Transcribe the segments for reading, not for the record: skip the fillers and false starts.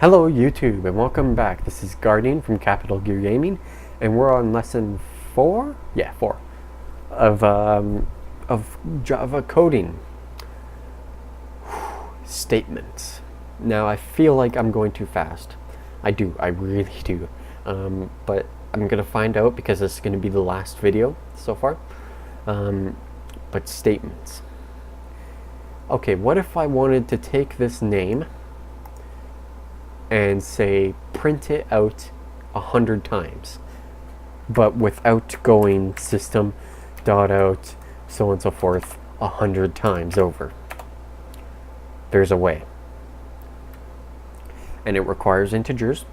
Hello YouTube and welcome back. This is Guardian from Capital Gear Gaming and we're on lesson 4? Yeah, 4 of Java coding. Statements. Now I feel like I'm going too fast. I really do. But I'm gonna find out because this is gonna be the last video so far. But statements. Okay, what if I wanted to take this name and say print it out 100 times, but without going system.out so on and so forth 100 times over? There's a way, and it requires integers,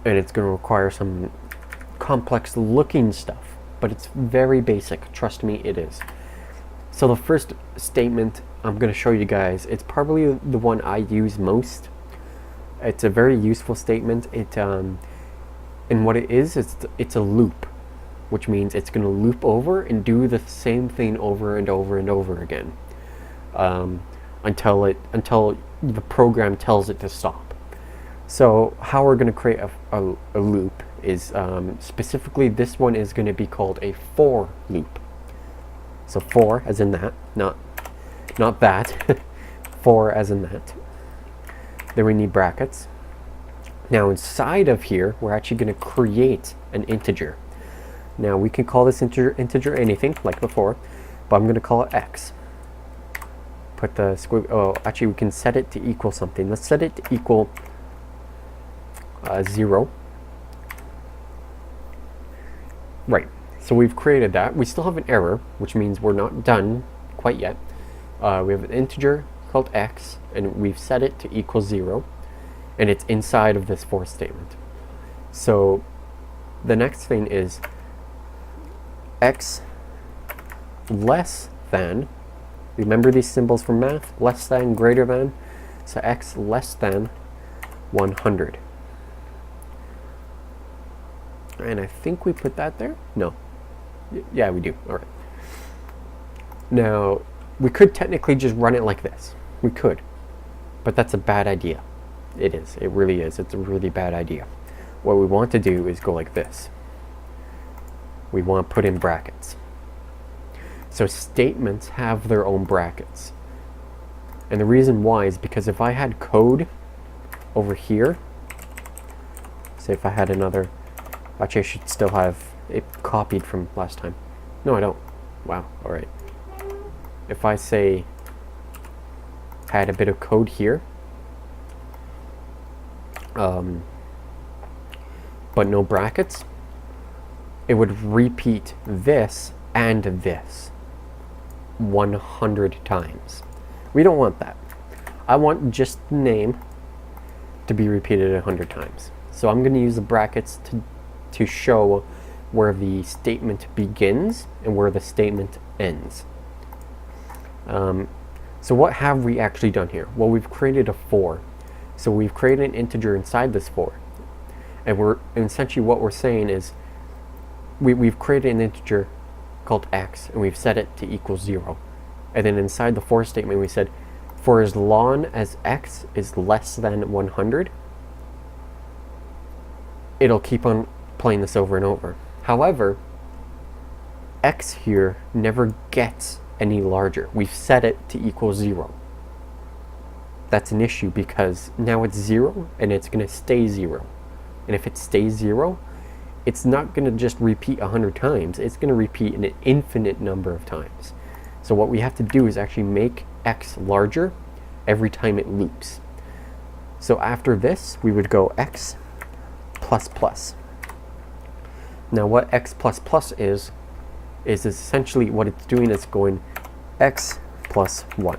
and it's going to require some complex looking stuff, but it's very basic. Trust me, it is. So the first statement I'm going to show you guys, it's probably the one I use most. It's a very useful statement. And what it is, it's a loop, which means it's going to loop over and do the same thing over and over and over again, until the program tells it to stop. So how we're going to create a loop is, specifically this one is going to be called a for loop. So for as in that, not that, for as in that. Then we need brackets. Now inside of here, we're actually going to create an integer. Now we can call this integer anything, like before, but I'm going to call it x. Put the squig. Oh, actually we can set it to equal something. Let's set it to equal 0. Right. So we've created that. We still have an error, which means we're not done quite yet. We have an integer called x, and we've set it to equal 0, and it's inside of this for statement. So the next thing is x less than, remember these symbols from math, less than, greater than, so x less than 100. And I think we put that there? No. Yeah, we do. All right. Now, we could technically just run it like this. We could, but that's a bad idea. It is. It really is. It's a really bad idea. What we want to do is go like this. We want to put in brackets. So statements have their own brackets. And the reason why is because if I had code over here, say if I had another, actually I should still have it copied from last time. No, I don't. Wow. All right. If I say had a bit of code here, but no brackets, it would repeat this and this 100 times. We don't want that. I want just the name to be repeated 100 times. So I'm going to use the brackets to show where the statement begins and where the statement ends. So what have we actually done here? Well, we've created a for. So we've created an integer inside this for. And essentially what we're saying is we've created an integer called x, and we've set it to equal 0. And then inside the for statement we said, for as long as x is less than 100, it'll keep on playing this over and over. However, x here never gets any larger. We've set it to equal 0. That's an issue because now it's 0 and it's going to stay 0. And if it stays 0, it's not going to just repeat 100 times. It's going to repeat an infinite number of times. So what we have to do is actually make x larger every time it loops. So after this, we would go x plus plus. Now what x plus plus is essentially what it's doing is going x plus 1.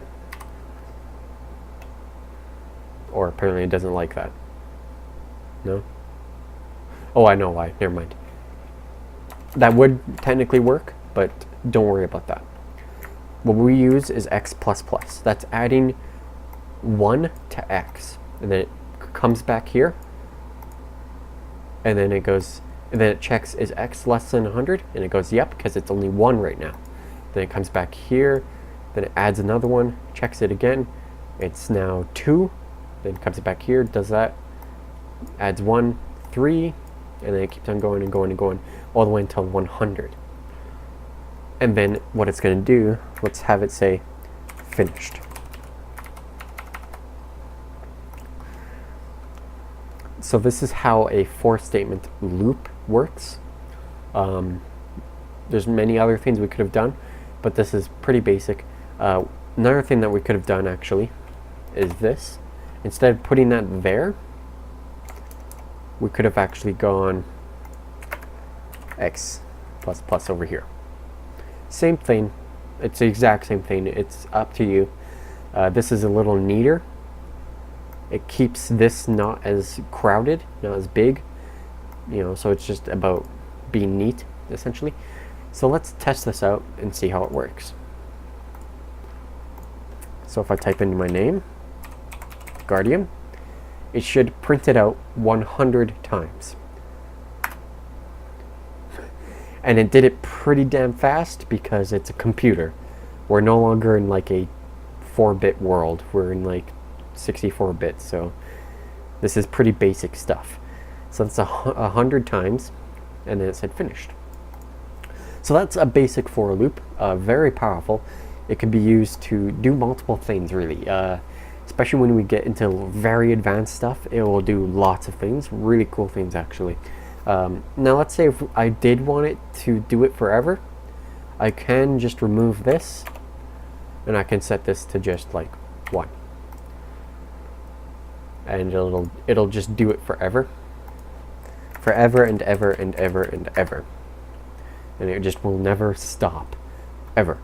Or apparently it doesn't like that. No? Oh, I know why. Never mind. That would technically work, but don't worry about that. What we use is x plus plus. That's adding 1 to x. And then it comes back here. And then it goes, and then it checks, is x less than 100? And it goes, yep, because it's only 1 right now. Then it comes back here. Then it adds another one, checks it again. It's now 2. then comes back here, does that, adds 1, 3, and then it keeps on going and going and going all the way until 100. And then what it's going to do, let's have it say finished. So this is how a for statement loop works. There's many other things we could have done, but this is pretty basic. Another thing that we could have done actually is this. Instead of putting that there, we could have actually gone x plus plus over here. Same thing. It's the exact same thing. It's up to you. This is a little neater. It keeps this not as crowded, not as big. You know, so it's just about being neat, essentially. So let's test this out and see how it works. So if I type in my name, Guardian, it should print it out 100 times. And it did it pretty damn fast because it's a computer. We're no longer in like a 4-bit world. We're in like 64 bits, so this is pretty basic stuff. So that's 100 times, and then it said finished. So that's a basic for loop, very powerful. It can be used to do multiple things, really. Especially when we get into very advanced stuff, it will do lots of things, really cool things actually. Now let's say if I did want it to do it forever, I can just remove this, and I can set this to just like 1. And it'll just do it forever and ever and ever and ever, and it just will never stop, ever.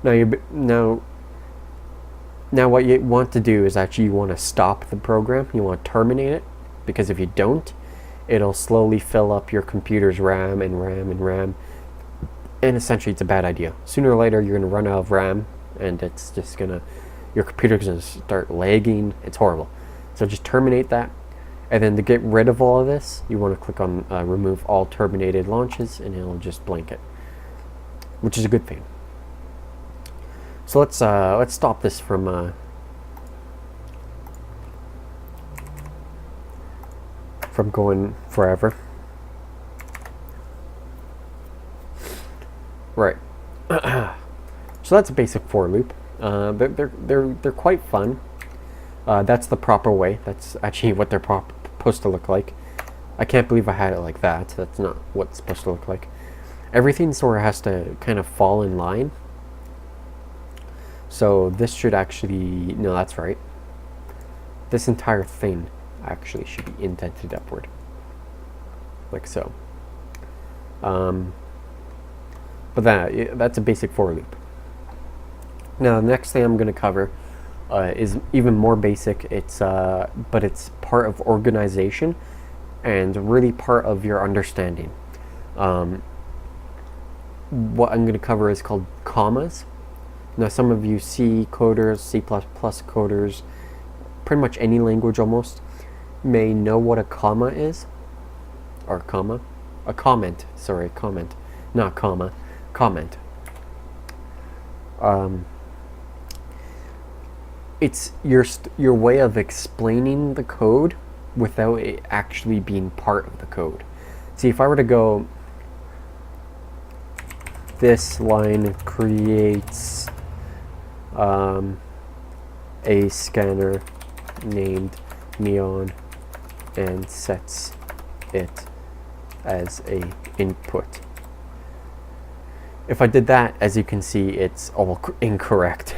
Now what you want to do is actually you want to stop the program. You want to terminate it, because if you don't, it'll slowly fill up your computer's RAM and RAM and RAM, and essentially it's a bad idea. Sooner or later you're going to run out of RAM, and it's just your computer's going to start lagging. It's horrible. So just terminate that, and then to get rid of all of this, you want to click on remove all terminated launches, and it'll just blank it, which is a good thing. So let's stop this from going forever. Right. So that's a basic for loop. They're quite fun. That's the proper way. That's actually what they're supposed to look like. I can't believe I had it like that. That's not what it's supposed to look like. Everything sort of has to kind of fall in line. So this should actually, no, that's right. This entire thing actually should be indented upward, like so. But that's a basic for loop. Now the next thing I'm going to cover is even more basic. But it's part of organization and really part of your understanding. What I'm going to cover is called commas. Now some of you C coders, C++ coders, pretty much any language almost, may know what a comma is. Or comma. A comment. Sorry, comment. Not comma. Comment. It's your way of explaining the code without it actually being part of the code. See, if I were to go, this line creates a scanner named Neon and sets it as a input. If I did that, as you can see, it's all incorrect.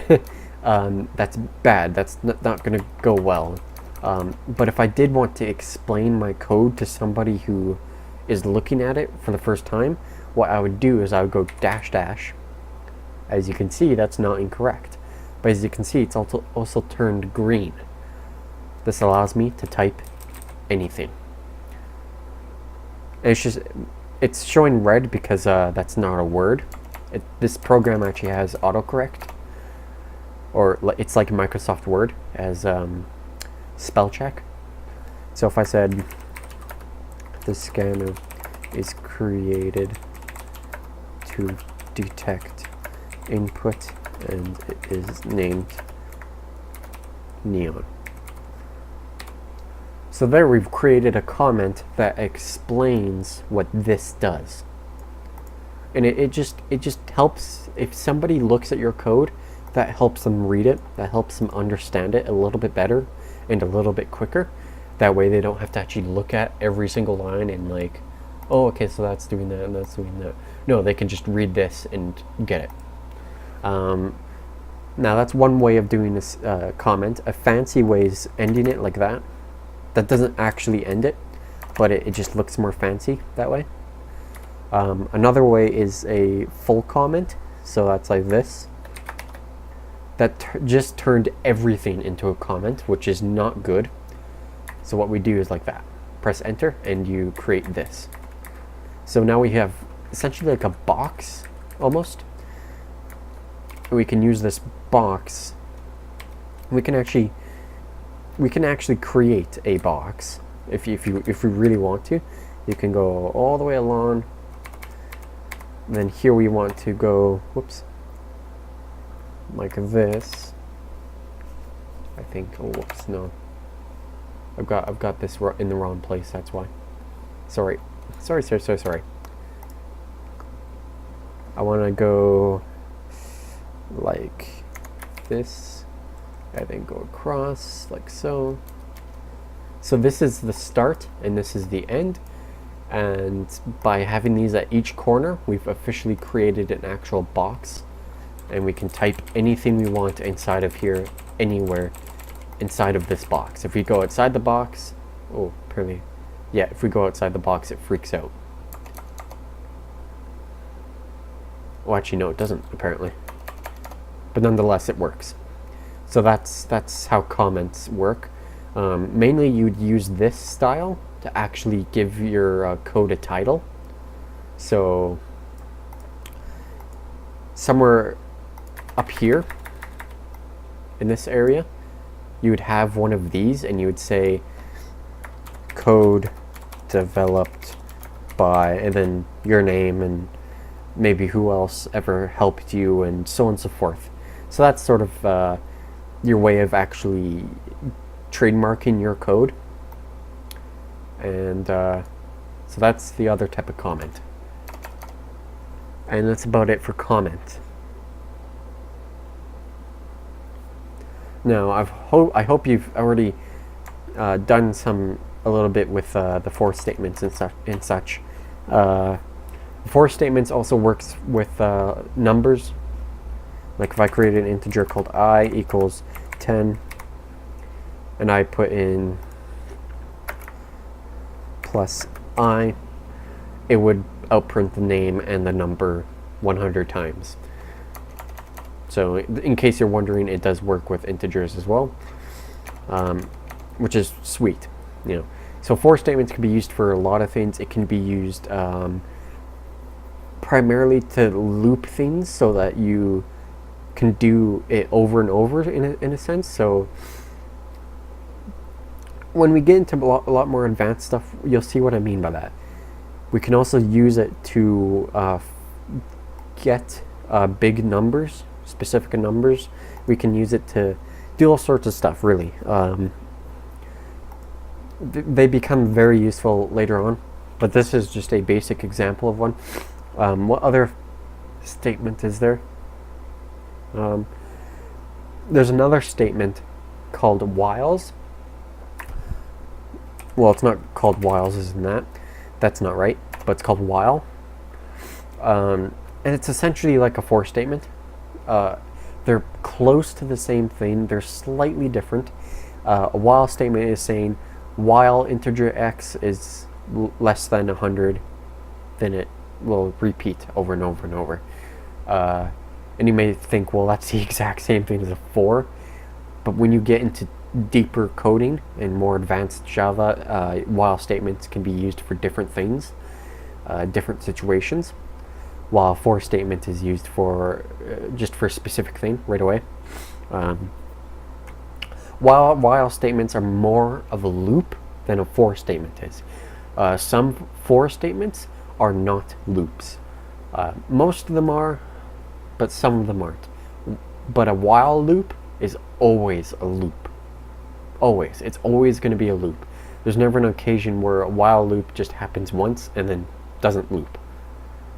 That's bad. That's not going to go well. But if I did want to explain my code to somebody who is looking at it for the first time, what I would do is I would go dash dash. As you can see, that's not incorrect. But as you can see, it's also turned green. This allows me to type anything. And it's showing red because that's not a word. This program actually has autocorrect, or it's like Microsoft Word as spell check. So if I said the scanner is created to detect input and it is named Neon, So there we've created a comment that explains what this does. And it just helps, if somebody looks at your code, that helps them read it, that helps them understand it a little bit better and a little bit quicker. That way they don't have to actually look at every single line and like, oh, okay, so that's doing that and that's doing that. No, they can just read this and get it. Now that's one way of doing this comment. A fancy way is ending it like that. That doesn't actually end it, but it just looks more fancy that way. Another way is a full comment. So that's like this. That just turned everything into a comment, which is not good. So what we do is like that. Press enter and you create this. So now we have essentially like a box almost. We can use this box. We can actually create a box if we really want to. You can go all the way along. Then here we want to go, whoops, like this. I think, oh, whoops, no. I've got this in the wrong place, that's why. Sorry. I want to go like this, and then go across like so. So this is the start and this is the end. And by having these at each corner, we've officially created an actual box, and we can type anything we want inside of here, anywhere inside of this box. If we go outside the box, oh, apparently, yeah, if we go outside the box, it freaks out. Well, actually, no, it doesn't, apparently. But nonetheless, it works. So that's how comments work. Mainly, you'd use this style to actually give your code a title. So somewhere up here in this area, you would have one of these, and you would say code developed by, and then your name and maybe who else ever helped you, and so on and so forth. So that's sort of your way of actually trademarking your code. And so that's the other type of comment. And that's about it for comment. Now I hope you've already done a little bit with the for statements and such. For statements also works with numbers. Like if I create an integer called I equals 10, and I put in plus I, it would outprint the name and the number 100 times. So in case you're wondering, it does work with integers as well, which is sweet, you know. So for statements can be used for a lot of things. It can be used primarily to loop things so that you can do it over and over in a sense. So when we get into a lot more advanced stuff, you'll see what I mean by that. We can also use it to get big numbers, specific numbers. We can use it to do all sorts of stuff, really. They become very useful later on, but this is just a basic example of one. What other statement is there? There's another statement called whiles. Well, it's not called whiles, isn't that? That's not right, but it's called while. And it's essentially like a for statement. They're close to the same thing. They're slightly different. A while statement is saying while integer x is less than 100, then it will repeat over and over and over. And you may think, well, that's the exact same thing as a for. But when you get into deeper coding and more advanced Java, while statements can be used for different things, different situations, while for statement is used for just for a specific thing right away. While statements are more of a loop than a for statement is. Some for statements are not loops. Most of them are, but some of them aren't. But a while loop is always a loop. Always. It's always going to be a loop. There's never an occasion where a while loop just happens once and then doesn't loop.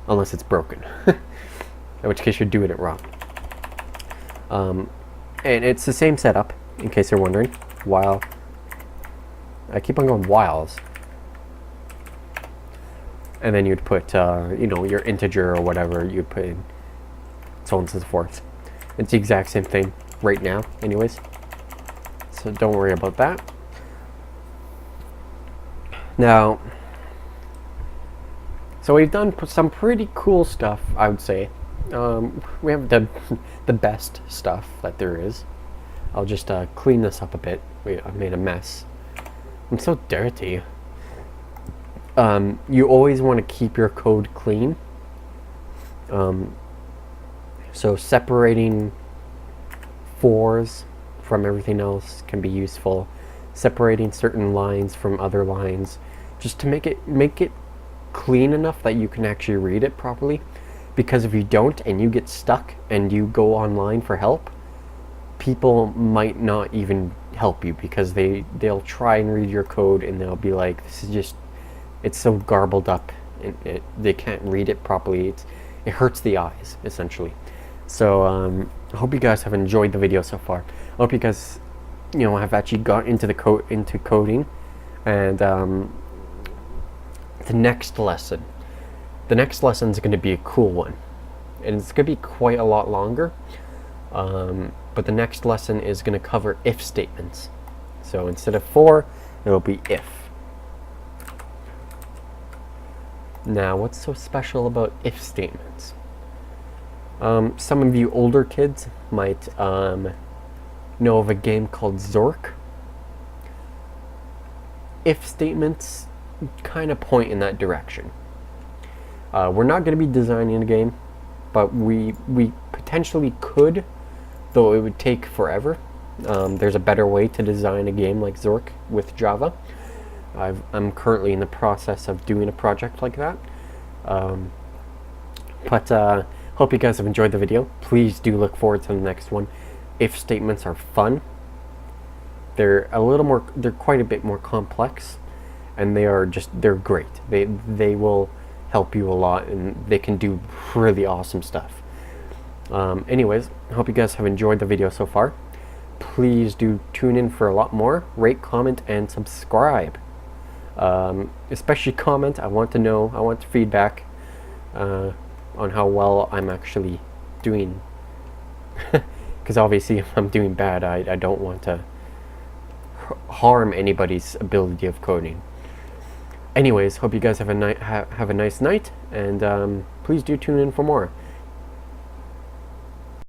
Unless it's broken. In which case you're doing it wrong. And it's the same setup, in case you're wondering. While. I keep on going whiles. And then you'd put, you know, your integer or whatever you'd put in. So on and so forth. It's the exact same thing right now, anyways. So don't worry about that. Now, so we've done some pretty cool stuff, I would say. We haven't done the best stuff that there is. I'll just clean this up a bit. I made a mess. I'm so dirty. You always want to keep your code clean. So separating fors from everything else can be useful. Separating certain lines from other lines, just to make it clean enough that you can actually read it properly. Because if you don't and you get stuck and you go online for help, people might not even help you because they'll try and read your code and they'll be like, this is just, it's so garbled up and they can't read it properly. It hurts the eyes, essentially. So I hope you guys have enjoyed the video so far. I hope you guys, you know, have actually got into into coding. And the next lesson is going to be a cool one, and it's going to be quite a lot longer. But the next lesson is going to cover if statements. So instead of for, it'll be if. Now, what's so special about if statements? Some of you older kids might know of a game called Zork. If statements kind of point in that direction. We're not going to be designing a game, but we potentially could, though it would take forever. There's a better way to design a game like Zork with Java. I'm currently in the process of doing a project like that. But hope you guys have enjoyed the video. Please do look forward to the next one. If statements are fun. They're quite a bit more complex, and they're great. They will help you a lot, and they can do really awesome stuff. Anyways, hope you guys have enjoyed the video so far. Please do tune in for a lot more. Rate, comment, and subscribe. Especially comment. I want to know. I want feedback on how well I'm actually doing. Because obviously, if I'm doing bad, I don't want to harm anybody's ability of coding. Anyways, hope you guys have a nice night, and please do tune in for more.